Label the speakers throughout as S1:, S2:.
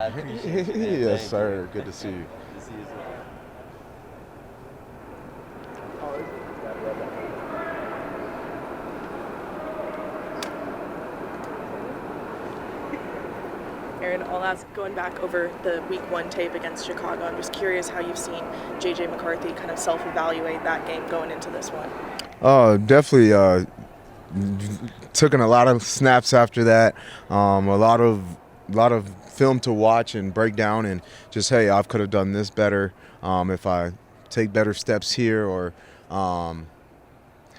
S1: appreciate you, man.
S2: Yes,
S1: Thank you.
S2: sir. Good to see you.
S1: Good to see you as well.
S3: Aaron, I'll ask, going back over the week one tape against Chicago, I'm just curious how you've seen J.J. McCarthy kind of self-evaluate that game going into this one.
S2: Definitely took in a lot of snaps after that. A lot of film to watch and break down, and just hey, I could have done this better if I take better steps here, or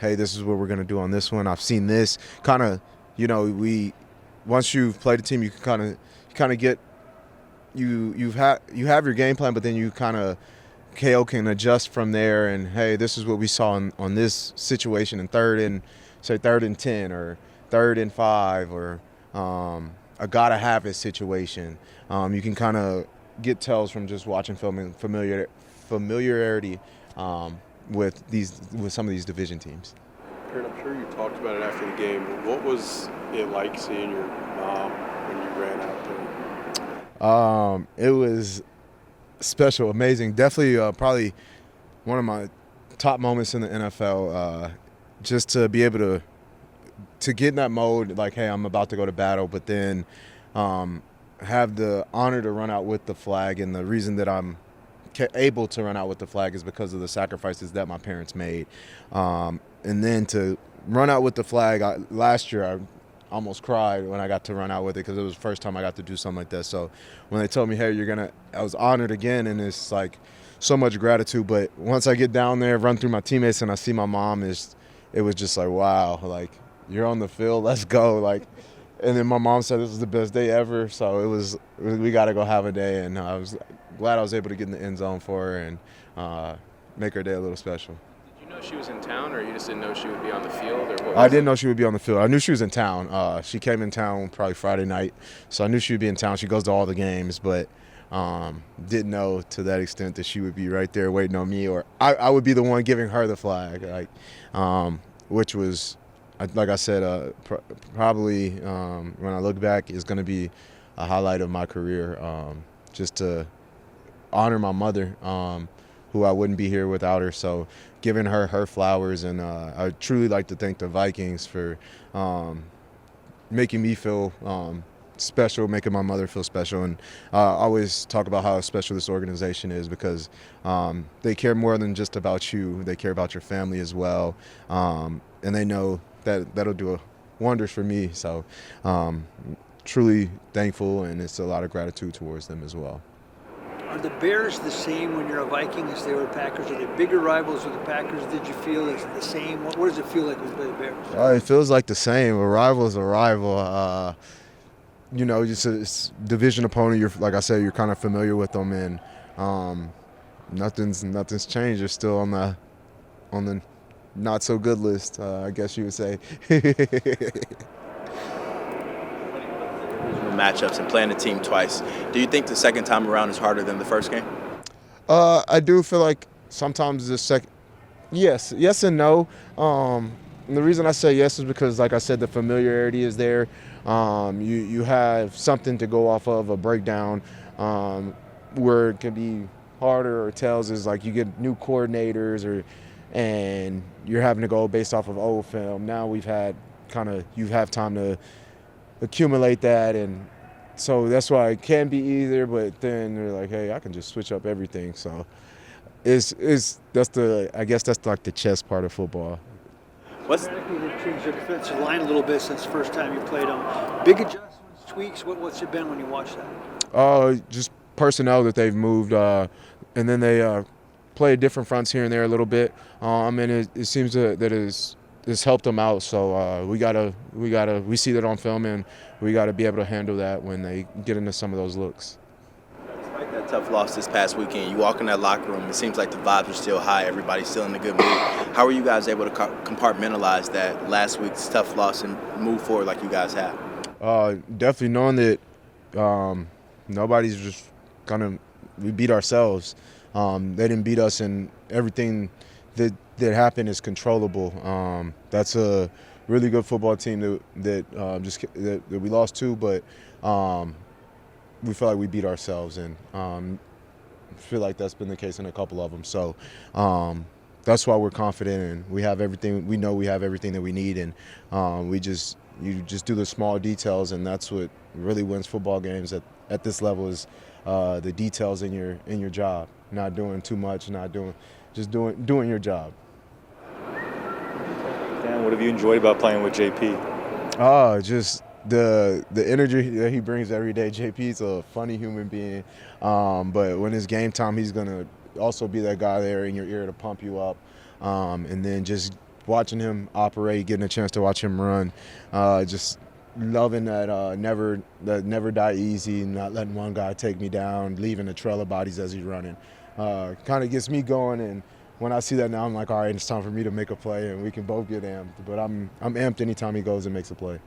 S2: hey, this is what we're gonna do on this one. I've seen this kind of, we once you've played a team, you can kind of get you have your game plan, but then you kind of KO can adjust from there. And hey, this is what we saw on this situation in third and 10 or third and 5 or a gotta have it situation. You can kind of get tells from just watching film and familiarity with some of these division teams.
S4: Aaron, I'm sure you talked about it after the game. What was it like seeing your mom when you ran out there?
S2: It was special, amazing. Definitely, probably one of my top moments in the NFL. Just to be able to get in that mode, like, hey, I'm about to go to battle, but then have the honor to run out with the flag. And the reason that I'm able to run out with the flag is because of the sacrifices that my parents made. And then to run out with the flag, last year I almost cried when I got to run out with it, because it was the first time I got to do something like that. So when they told me, hey, I was honored again, and it's like so much gratitude. But once I get down there, run through my teammates, and I see my mom, it was just like, wow, like, you're on the field, let's go. Like, and then my mom said this was the best day ever. So we got to go have a day. And I was glad I was able to get in the end zone for her and make her day a little special.
S4: Did you know she was in town, or you just didn't know she would be on the field, or what?
S2: I didn't know she would be on the field. I knew she was in town. She came in town probably Friday night, so I knew she would be in town. She goes to all the games, but didn't know to that extent that she would be right there waiting on me, or I would be the one giving her the flag, like, which was, like I said, probably when I look back, is going to be a highlight of my career, just to honor my mother, who I wouldn't be here without her. So giving her flowers, and I truly like to thank the Vikings for making me feel special, making my mother feel special. And I always talk about how special this organization is, because they care more than just about you. They care about your family as well, and they know that'll do wonders for me. So truly thankful, and it's a lot of gratitude towards them as well.
S5: Are the Bears the same when you're a Viking as they were Packers? Are they bigger rivals with the Packers? Did you feel it's the same? What does it feel like when you play the Bears?
S2: It feels like the same. A rival is a rival. Just a division opponent. Like I said, you're kind of familiar with them, and nothing's changed. You're still on the not so good list, I guess you would say.
S6: Matchups and playing the team twice. Do you think the second time around is harder than the first game?
S2: I do feel like sometimes yes and no. And the reason I say yes is because, like I said, the familiarity is there. You have something to go off of, a breakdown, where it can be harder, or tells is like you get new coordinators, and you're having to go based off of old film. Now you have time to accumulate that, and so that's why it can be either. But then they're like, hey, I can just switch up everything. So I guess that's like the chess part of football.
S5: They've changed their defensive line a little bit since the first time you played them. Big adjustments, tweaks. What's it been when you watch that?
S2: Just personnel that they've moved, and then they play different fronts here and there a little bit. It seems that it's helped them out. So we see that on film, and we gotta be able to handle that when they get into some of those looks.
S6: Despite that tough loss this past weekend, you walk in that locker room, it seems like the vibes are still high, everybody's still in a good mood. How are you guys able to compartmentalize that last week's tough loss and move forward like you guys have?
S2: Definitely knowing that nobody's just we beat ourselves. They didn't beat us, and everything that happened is controllable. That's a really good football team that we lost to, but we feel like we beat ourselves, and feel like that's been the case in a couple of them. So that's why we're confident, and we have everything. We know we have everything that we need, and you just do the small details, and that's what really wins football games at this level is the details in your job. Not doing too much, just doing your job.
S1: Dan, what have you enjoyed about playing with JP?
S2: Just the energy that he brings every day. JP's a funny human being, but when it's game time, he's gonna also be that guy there in your ear to pump you up, and then just watching him operate, getting a chance to watch him run, just loving that never die easy, not letting one guy take me down, leaving a trail of bodies as he's running. Kind of gets me going, and when I see that now, I'm like, all right, it's time for me to make a play, and we can both get amped. But I'm amped anytime he goes and makes a play.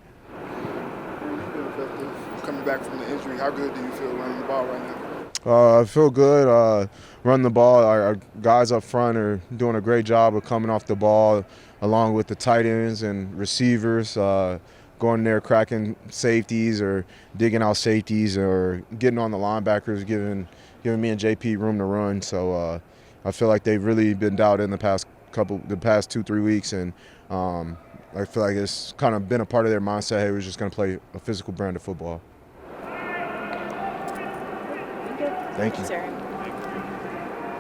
S7: Coming back from the injury, how good do you feel running the ball right now?
S2: I feel good running the ball. Our guys up front are doing a great job of coming off the ball, along with the tight ends and receivers, going there cracking safeties or digging out safeties or getting on the linebackers, giving me and JP room to run. So I feel like they've really been dialed in the past 2-3 weeks, and I feel like it's kind of been a part of their mindset. Hey, we're just going to play a physical brand of football. Thank you.
S3: Sarah.